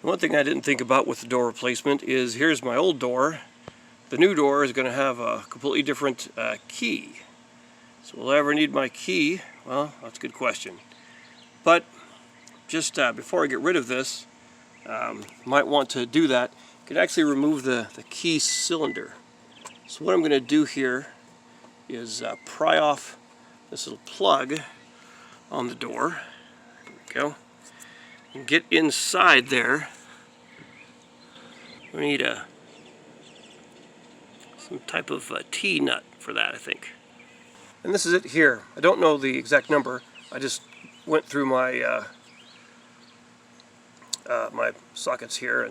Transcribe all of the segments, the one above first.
One thing I didn't think about with the door replacement is here's my old door. The new door is going to have a completely different key. So will I ever need my key? Well, that's a good question. But just before I get rid of this, might want to do that. You can actually remove the key cylinder. So what I'm going to do here is pry off this little plug on the door. There we go. And get inside there. We need some type of T-nut for that, I think. And this is it here. I don't know the exact number. I just went through my my sockets here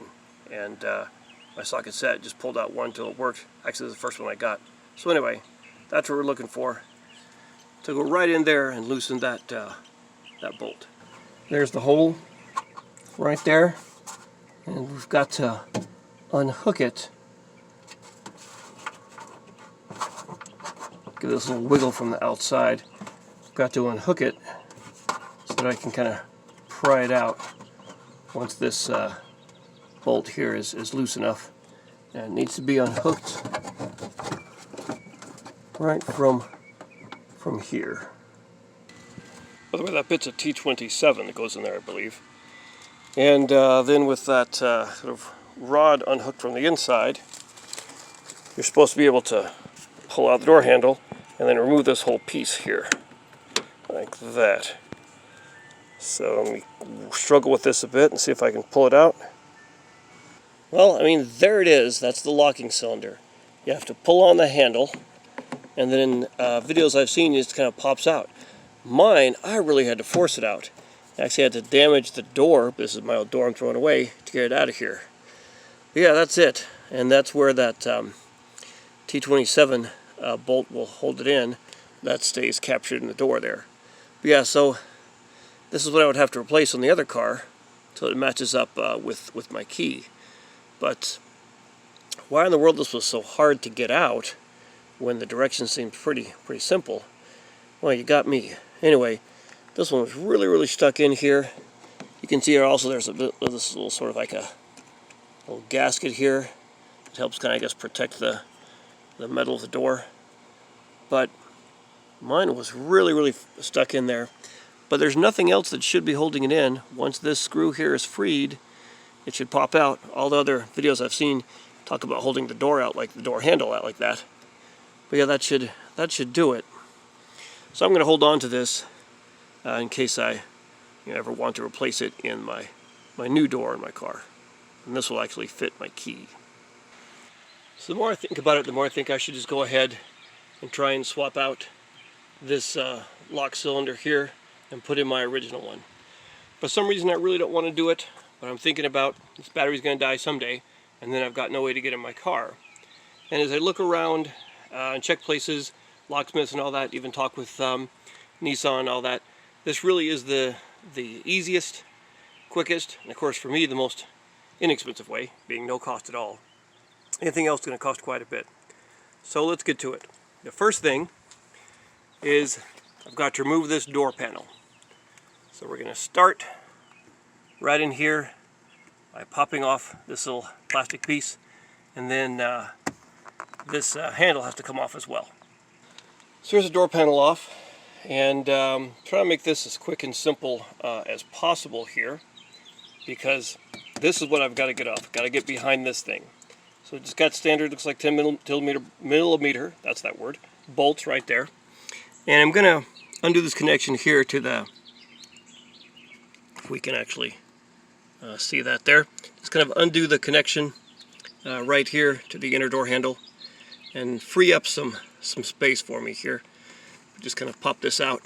and my socket set. Just pulled out one until it worked. Actually, this is the first one I got. So anyway, that's what we're looking for. To go right in there and loosen that that bolt. There's the hole right there, and we've got to unhook it. Give this a little wiggle from the outside. Got to unhook it so that I can kind of pry it out once this bolt here is loose enough. And it needs to be unhooked right from here. By the way, that bit's a T27 that goes in there, I believe. And then with that sort of rod unhooked from the inside, you're supposed to be able to pull out the door handle and then remove this whole piece here, like that. So let me struggle with this a bit and see if I can pull it out. Well, I mean, there it is. That's the locking cylinder. You have to pull on the handle, and then videos I've seen, it just kind of pops out. Mine, I really had to force it out. I actually had to damage the door. This is my old door I'm throwing away to get it out of here. But yeah, that's it. And that's where that T27 bolt will hold it in. That stays captured in the door there. But yeah, so this is what I would have to replace on the other car so it matches up with my key. But why in the world this was so hard to get out when the directions seemed pretty simple? Well, you got me. Anyway, this one was really stuck in here. You can see here also there's this little sort of like a little gasket here. It helps kind of, I guess, protect the metal of the door. But mine was really stuck in there. But there's nothing else that should be holding it in. Once this screw here is freed, it should pop out. All the other videos I've seen talk about holding the door out, like the door handle out like that. But yeah, that should do it. So I'm going to hold on to this in case I ever want to replace it in my new door in my car. And this will actually fit my key. So the more I think about it, the more I think I should just go ahead and try and swap out this lock cylinder here and put in my original one. For some reason I really don't want to do it, but I'm thinking about this battery's going to die someday, and then I've got no way to get in my car. And as I look around and check places, locksmiths and all that, even talk with Nissan and all that, this really is the easiest, quickest, and of course for me the most inexpensive way, being no cost at all. Anything else is going to cost quite a bit. So let's get to it. The first thing is I've got to remove this door panel. So we're going to start right in here by popping off this little plastic piece, and then this handle has to come off as well. So here's the door panel off, and try to make this as quick and simple as possible here, because this is what I've got to get off. I've got to get behind this thing. So it just got standard, looks like 10 millimeter, that's that word, bolts right there. And I'm going to undo this connection here to the, if we can actually see that there. Just kind of undo the connection right here to the inner door handle and free up some space for me here. Just kind of pop this out,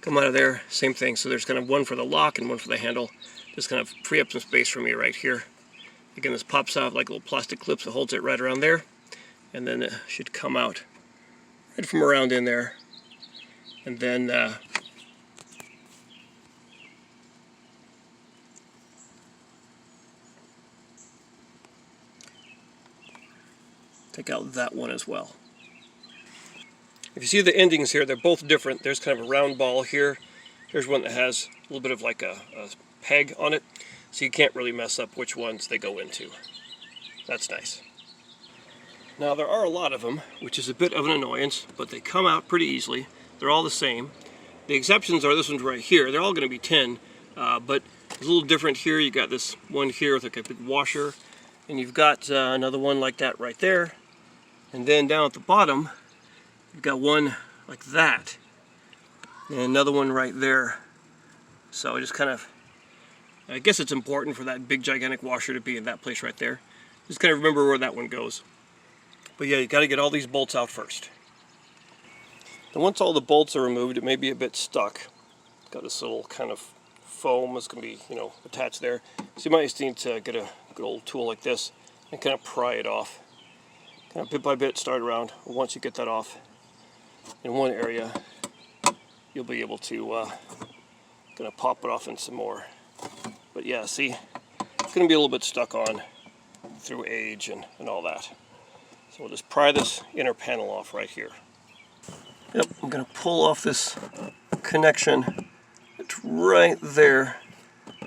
come out of there, same thing. So there's kind of one for the lock and one for the handle. Just kind of free up some space for me right here. Again, this pops out like little plastic clips that holds it right around there, and then it should come out right from around in there, and then take out that one as well. If you see the endings here, they're both different. There's kind of a round ball here. Here's one that has a little bit of like a peg on it. so you can't really mess up which ones they go into. That's nice. Now there are a lot of them, which is a bit of an annoyance, but they come out pretty easily. They're all the same. The exceptions are this one's right here. They're all going to be tin, but it's a little different here. You got this one here with like a big washer, and you've got another one like that right there. And then down at the bottom, you've got one like that, and another one right there. So I just kind of, I guess it's important for that big gigantic washer to be in that place right there. Just kind of remember where that one goes. But yeah, you got to get all these bolts out first. And once all the bolts are removed, it may be a bit stuck. Got this little kind of foam that's going to be, attached there. So you might just need to get a good old tool like this and kind of pry it off. Kind of bit by bit, start around. Once you get that off in one area, you'll be able to kind of pop it off in some more. But yeah, see, it's going to be a little bit stuck on through age and all that. So we'll just pry this inner panel off right here. Yep, I'm going to pull off this connection. It's right there,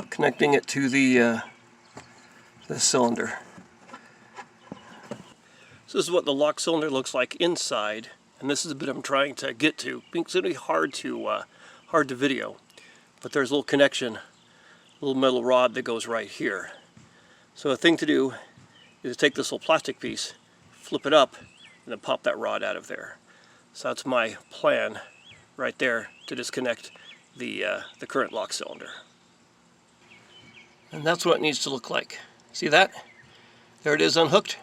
connecting it to the cylinder. So this is what the lock cylinder looks like inside, and this is a bit I'm trying to get to. It's going to be hard to video, but there's a little connection, a little metal rod that goes right here. So the thing to do is take this little plastic piece, flip it up, and then pop that rod out of there. So that's my plan right there to disconnect the current lock cylinder. And that's what it needs to look like. See that? There it is unhooked.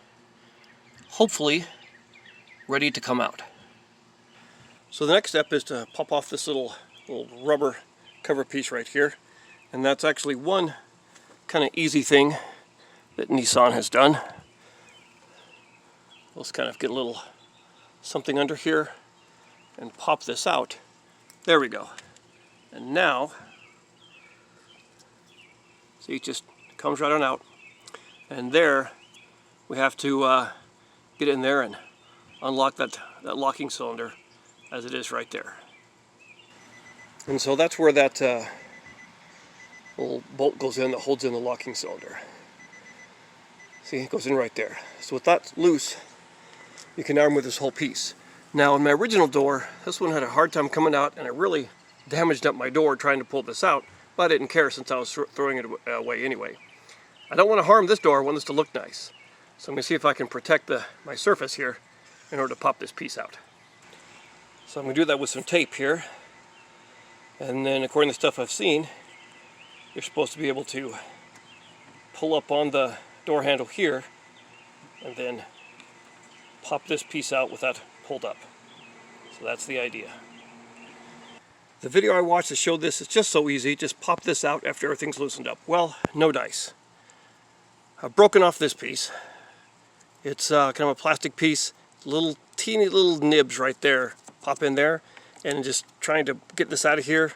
Hopefully ready to come out. So the next step is to pop off this little rubber cover piece right here. And that's actually one kind of easy thing that Nissan has done. Let's kind of get a little something under here and pop this out. There we go. And now, see, it just comes right on out. And there, we have to get in there and unlock that locking cylinder as it is right there. And so that's where that little bolt goes in that holds in the locking cylinder. See, it goes in right there. So with that loose, you can now remove this whole piece. Now in my original door, this one had a hard time coming out, and I really damaged up my door trying to pull this out, but I didn't care since I was throwing it away anyway. I don't want to harm this door, I want this to look nice. So I'm going to see if I can protect my surface here in order to pop this piece out. So I'm going to do that with some tape here. And then according to stuff I've seen, you're supposed to be able to pull up on the door handle here and then pop this piece out with that pulled up. So that's the idea. The video I watched that showed this is just so easy. Just pop this out after everything's loosened up. Well, no dice. I've broken off this piece. It's kind of a plastic piece, little teeny little nibs right there. Pop in there, and just trying to get this out of here,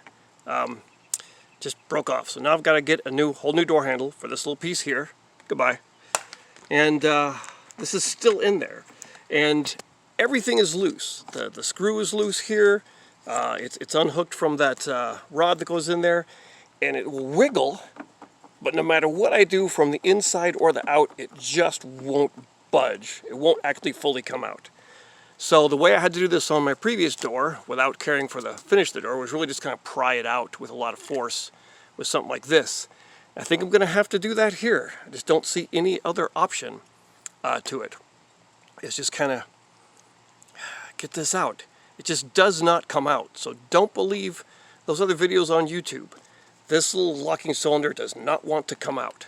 just broke off. So now I've got to get a whole new door handle for this little piece here. Goodbye. And this is still in there, and everything is loose. The screw is loose here. It's unhooked from that rod that goes in there, and it will wiggle. But no matter what I do from the inside or the out, it just won't budge. It won't actually fully come out. So the way I had to do this on my previous door, without caring for the finish of the door, was really just kind of pry it out with a lot of force with something like this. I think I'm going to have to do that here. I just don't see any other option to it. It's just kind of get this out. It just does not come out. So don't believe those other videos on YouTube. This little locking cylinder does not want to come out.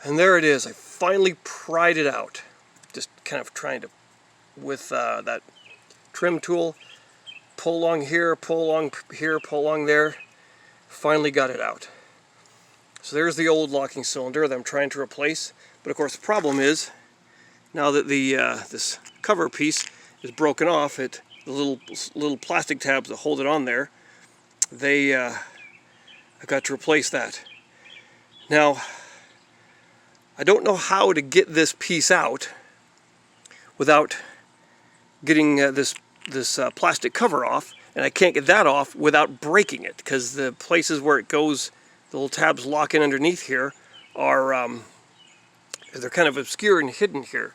And there it is. I finally pried it out. Just kind of trying to, with that trim tool, pull along here, pull along here, pull along there. Finally got it out. So there's the old locking cylinder that I'm trying to replace. But of course the problem is, now that the this cover piece is broken off, the little plastic tabs that hold it on there, I've got to replace that. Now, I don't know how to get this piece out without getting this plastic cover off, and I can't get that off without breaking it, because the places where it goes the little tabs lock in underneath here are they're kind of obscure and hidden here.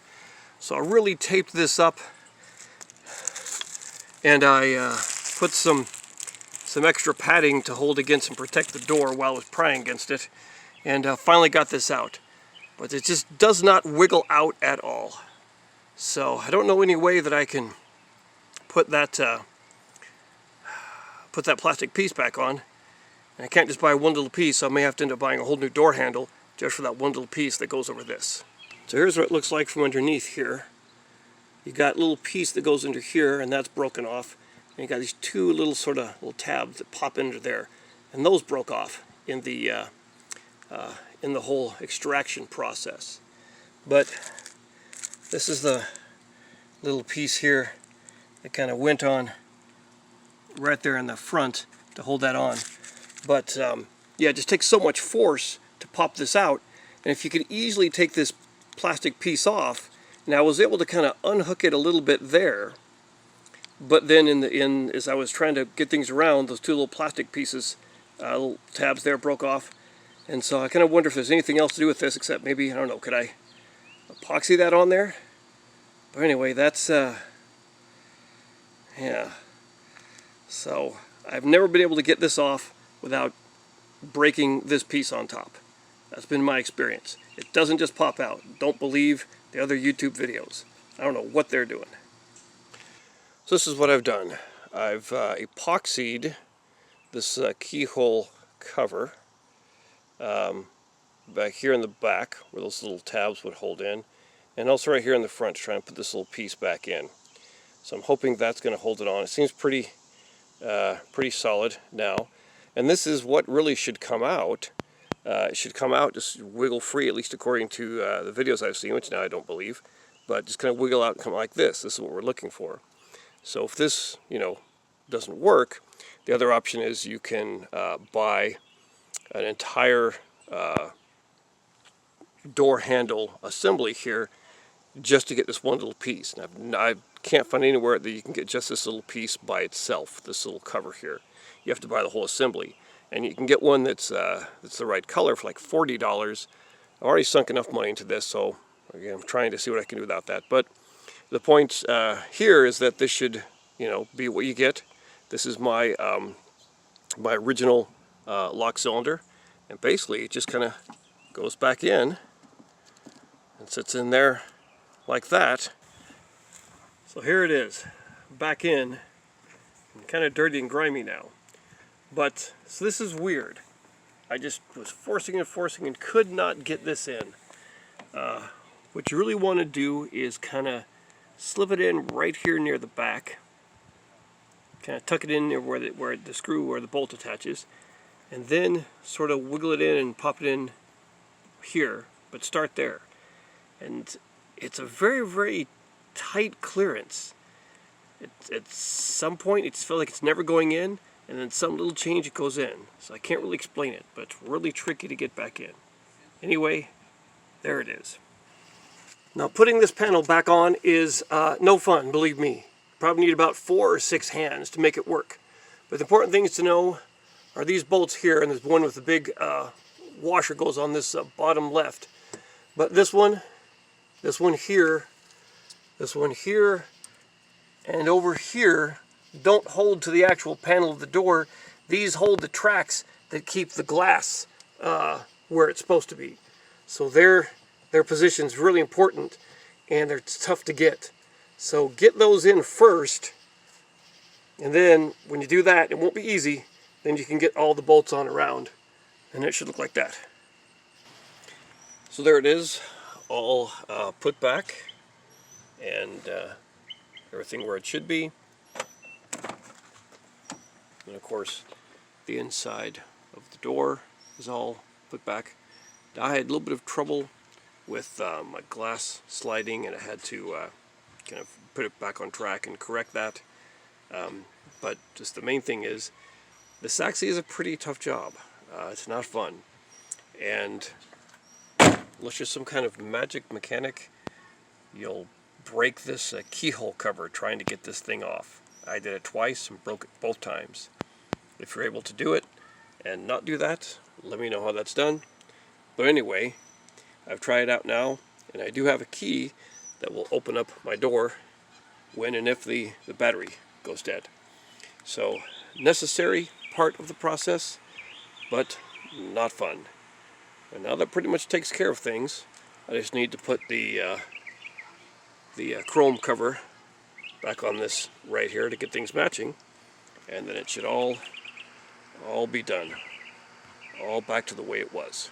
So I really taped this up, and I put some extra padding to hold against and protect the door while I was prying against it, and finally got this out. But it just does not wiggle out at all. So I don't know any way that I can put that plastic piece back on. And I can't just buy one little piece, so I may have to end up buying a whole new door handle just for that one little piece that goes over this. So here's what it looks like from underneath here. You got a little piece that goes under here, and that's broken off. And you got these two little sort of little tabs that pop into there, and those broke off in the whole extraction process. But this is the little piece here that kind of went on right there in the front to hold that on. But yeah, it just takes so much force to pop this out. And if you could easily take this plastic piece off, and I was able to kind of unhook it a little bit there, but then as I was trying to get things around, those two little plastic pieces, little tabs there broke off. And so I kind of wonder if there's anything else to do with this, except maybe, I don't know, could I epoxy that on there? But anyway, that's, yeah. So I've never been able to get this off without breaking this piece on top. That's been my experience. It doesn't just pop out. Don't believe the other YouTube videos. I don't know what they're doing. So this is what I've done. I've epoxied this keyhole cover back here in the back where those little tabs would hold in, and also right here in the front to try and put this little piece back in. So I'm hoping that's going to hold it on. It seems pretty solid now, and this is what really should come out. It should come out just wiggle free, at least according to the videos I've seen, which now I don't believe, but just kind of wiggle out and come like this. This is what we're looking for. So if this, doesn't work, the other option is you can buy an entire door handle assembly here just to get this one little piece. And I can't find anywhere that you can get just this little piece by itself, this little cover here. You have to buy the whole assembly. And you can get one that's the right color for like $40. I've already sunk enough money into this, so again, I'm trying to see what I can do without that. But the point here is that this should, be what you get. This is my my original lock cylinder, and basically it just kind of goes back in and sits in there like that. So here it is, back in, kind of dirty and grimy now. But so this is weird. I just was forcing and could not get this in. What you really want to do is kind of slip it in right here near the back. Kind of tuck it in near where the screw or the bolt attaches, and then sort of wiggle it in and pop it in here, but start there. And it's a very, very tight clearance. At some point it feels like it's never going in, and then some little change it goes in. So I can't really explain it, but it's really tricky to get back in. Anyway, there it is. Now putting this panel back on is no fun, believe me. Probably need about 4 or 6 hands to make it work. But the important things to know are these bolts here, and there's one with the big washer goes on this bottom left. But this one here, and over here don't hold to the actual panel of the door. These hold the tracks that keep the glass where it's supposed to be. So their position is really important, and they're tough to get. So get those in first, and then when you do that, it won't be easy. Then you can get all the bolts on around, and it should look like that. So there it is, all put back, and everything where it should be. And of course, the inside of the door is all put back. Now, I had a little bit of trouble with my glass sliding, and I had to kind of put it back on track and correct that. But just the main thing is, this actually is a pretty tough job. It's not fun. And unless you're some kind of magic mechanic, you'll break this keyhole cover trying to get this thing off. I did it twice and broke it both times. If you're able to do it and not do that, let me know how that's done. But anyway, I've tried it out now, and I do have a key that will open up my door when and if the battery goes dead. So, necessary part of the process, but not fun. And now that pretty much takes care of things, I just need to put the chrome cover back on this right here to get things matching, and then it should all be done. All back to the way it was.